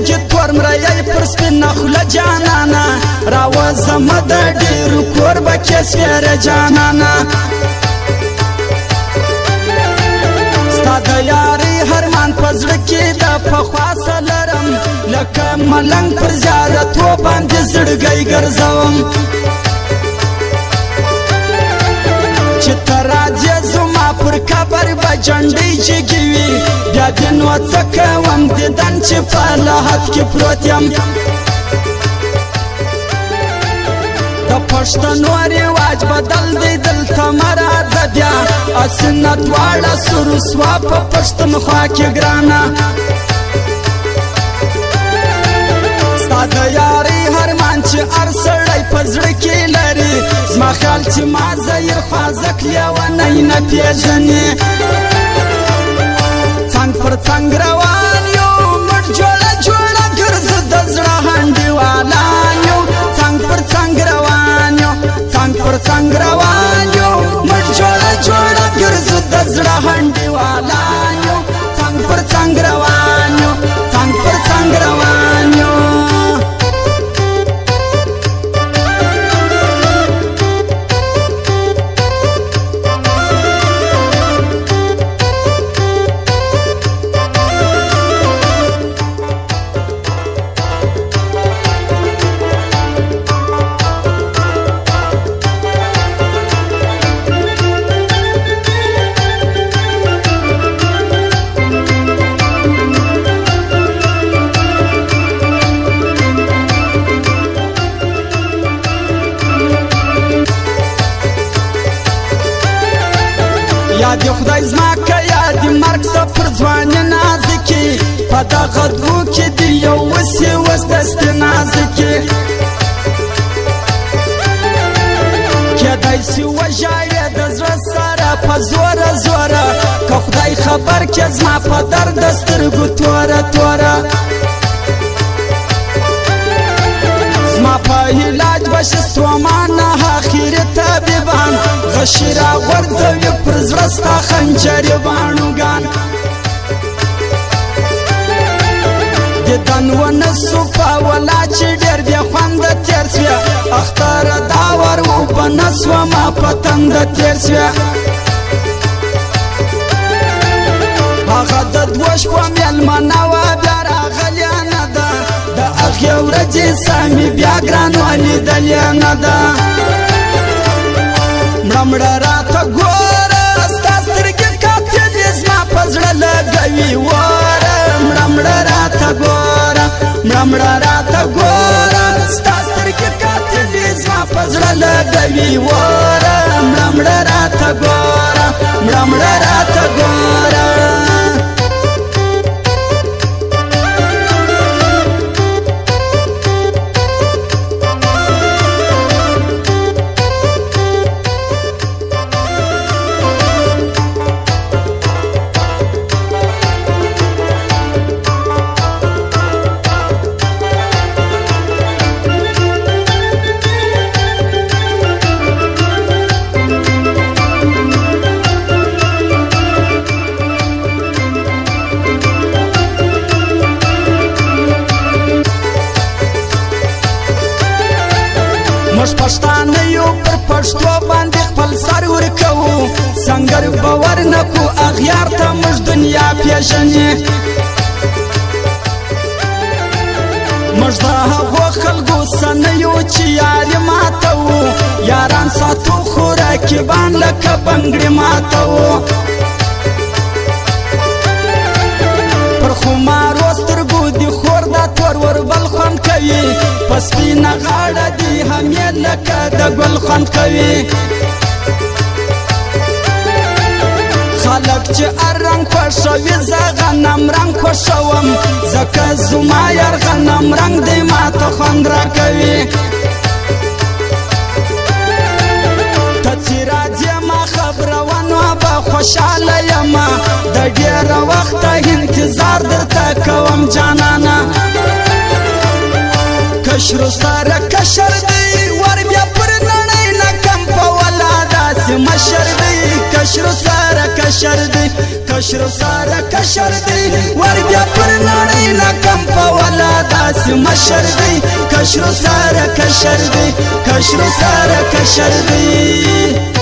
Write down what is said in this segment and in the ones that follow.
سترګې تور مریی پر سپینه خوله جانانه راوځمه د ډېرو کور به کې سپېره جانانه ستا د یارۍ هرمان په زړه کې د پخوا څه لرم لکه ملنګ پر زیارتو باندې زړګی ګرځوم چې ته راځې زما پر قبر به جنډۍ جګې وي بیا دې نو څه کوم دیدن چې په لحد کې پروت یم د پښتنو رواج بدل دی دلته مه راځه بیا اسونه دواړه سور سوا په پښتونخوا کې ګرانه ستا د یارۍ هرمان چې هر سړی په زړه کې لري زما خیال چې ما زهیر خوازک لیونی نه پېژني څنګ پر څنګ روان یو موږ جوړه جوړه ګرځو د زړه انډیوالان یو څنګ پر څنګ روان یو څنګ پر څنګ روان یو موږ جوړه جوړه ګرځو د زړه انډیوالان یو څنګ پر څنګ روان یو څنګ پر څنګ روان یو یاد خدای زما که یاد مرګ سفر ځواني نازکې په دغه دوو کې د یو وسې وس دستې نازکې کېدای سي وژاړې د زړه سره په زوره زوره که خدای خبر کې زما په درد د سترګو توره توره زما په علاج بشي ستومانه اخري طبیبان غشي راغورځوي پر زړه ستا خنجرې باڼوګان دیدن ونه سو په ولا چې ډېر بې خونده تېر سوې اختره دا ور اوبه نه سومه په تنده تېر سوې هغه د دوه شپو مېلمنه وه بیا راغلې نه ده د هغې ورځې سمې بیا ګرانو لیدلې نه ده مړه مړه راته ګوره ستا سترګې قاتلې زما په زړه لګوي وره مړه مړه راته ګوره مړه مړه راته ګوره ستا سترګې قاتلې زما په زړه لګوي وره مړه مړه راته ګوره مړه مړه راته ګوره موږ پښتانه یو پر پښتو باندې خپل سر ورکوو سنګر باور نه کو اغیار ته موږ دنیا پیژنې موږ د هغو خلکو څه نه یو چې یارې ماتوو یاران ساتو خو راکبان لکه بنګړې ماتوو پر خمارو سترګو دي خور دا تور وربل خوند کوي په سپینه غاړه دي همې لکه د ګل خوند کوي خلک چې هر رنګ خوښوي زه غنم رنګ خوښوم ځکه زما یار غنم رنګ دی ماته خوند راکوي ته چې راځې ما خبرونه به خوشحاله یم د ډېره وخته انتظار درته کوم جانانه کشرو سره کشر دی ور بیا پر نړۍ نه کم په ولا داسې مشر دی کشرو سره کشر دی کشرو سره کشر دی ور بیا پر نړۍ نه کم په ولا کشر دی کشرو سره کشر دی کشرو سره کشر دی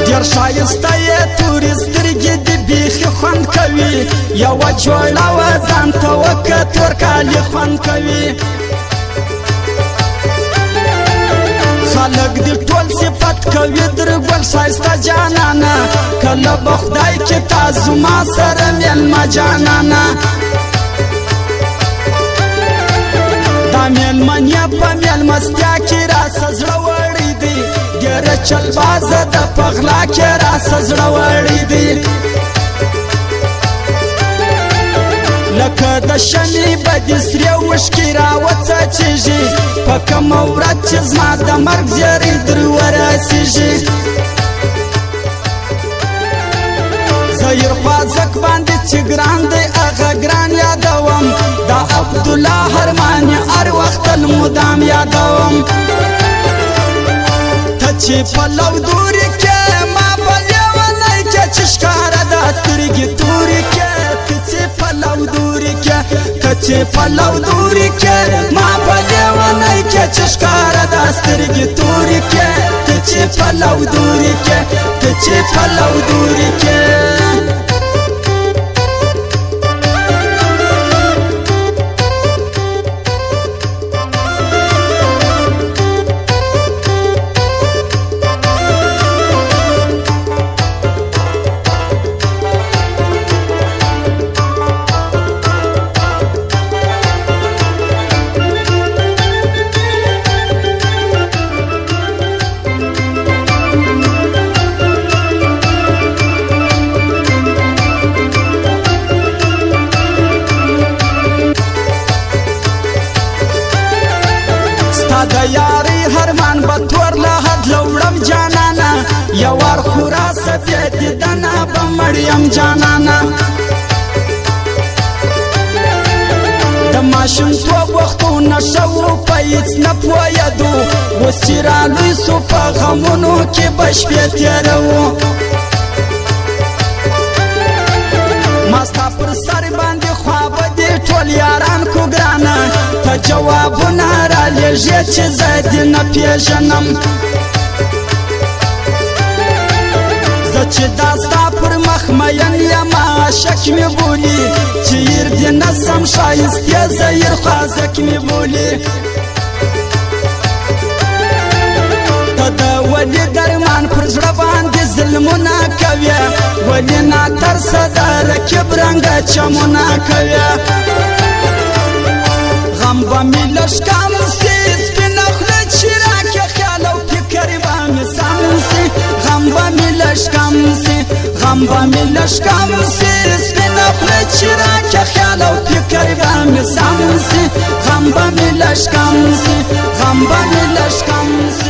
ډېر ښایسته یې تورې سترګې دې بیخي خوند کوي یوه جوړه وه ځان ته وکه تور کالي خوند کوي خلک دې ټول صفت کوي در ګل ښایسته جانانه کله به خدای کې تا زما سره میلمه جانانه دا میلمنې په میلمستیا کې راسه زړه وړی دی ډېره چلبازه ده په غلا کې راسه زړه وړی دی لکه د شمعې به دې سرې اوښکې راوڅڅېږي په کومه ورځ چې زما د مرګ زیری در ورسېږي زهیر خوازک باندې چې ګران دی هغه ګران یادوم دا عبدالله هرماني هر وخت المدام یادوم ته چې په لو دورې کې ما په لیونۍ کې چې ښکاره ده سترګې تورې کې ته چې په لو دورې کې ته چې په لو دورې کې ما په لیونۍ کې چې ښکاره ده سترګې تورې کې ته چې په لو دورې کې ته چې په لو دورې کې د یارۍ هرمان به تور له حد لوړم جانانه یو وار خو راسه بیا دیدنه به مړ یم جانانه د ماشومتوب وختونه ښه وو په هېڅ نه پوهېدو اوس چې رالوی سو په غمونو کې به شپې تېروو ما ستا پر سر باندې خوابه دي ټول یاران کو ګرانه ته جوابونه رالیږې چې زه دې نه پېژنم زه چې دا ستا پر مخ مین یم عاشق مې بولي چې هیر دې نه سم ښایستې زهیر خوازک مې بولي ته د ولي درمان پر زړه باندې ظلمونه کوې ولي ناترسه د رقیب رنګه چمونه کوې غم به مې لږ کم سي سپینه خوله چې راکړې خیال او فکر به مې سم سي غم به مې لږ کم سي غم به مې لږ کم سي سپینه خوله چې راکړې خیال او فکر به مې سم سي غم به مې لږ کم سي غم به مې لږ کم سي